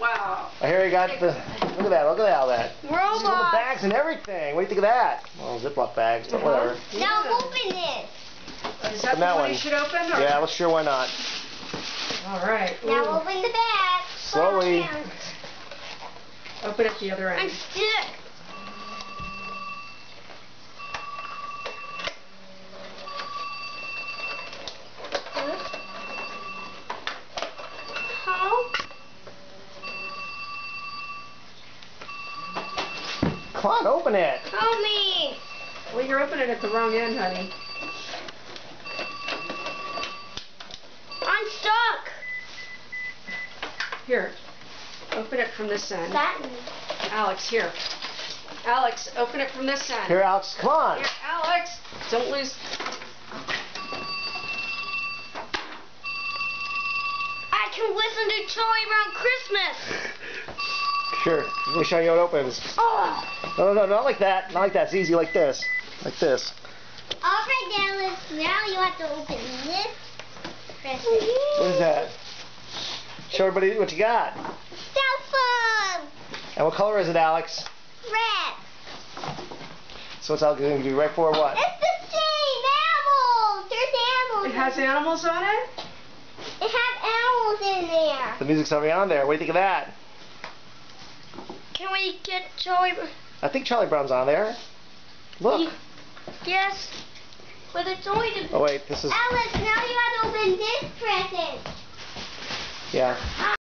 Wow. I hear you got the. Look at that. Look at all that. Robot. All the bags and everything. What do you think of that? Well, Ziploc bags, but whatever. Now open it. Is that the one you should open? Or? Yeah, well, sure, why not? All right. Now Ooh. open the bag. Slowly. Open it the other I'm end. stuck. How? Come on, open it. Help me. Well, you're opening it at the wrong end, honey. I'm stuck. Here. Open it from this end. That. Alex, here. Alex, open it from this end. Here, Alex, come on. Here, Alex. Don't lose. I can listen to Charlie Brown Christmas. Sure. Let me show you how it opens. Oh. No, not like that. Not like that. It's easy like this. Like this. All right, Dallas. Now you have to open this present. What is that? Show everybody what you got. Cell phone. And what color is it, Alex? Red. So it's all going to be right for what? It's the same animals. There's animals. It has animals on it? It has animals in there. The music's already on there. What do you think of that? Can we get Charlie? I think Charlie Brown's on there. Look. Yes. But it's only the. Oh wait, this is. Alex, now you have to open this present. Yeah.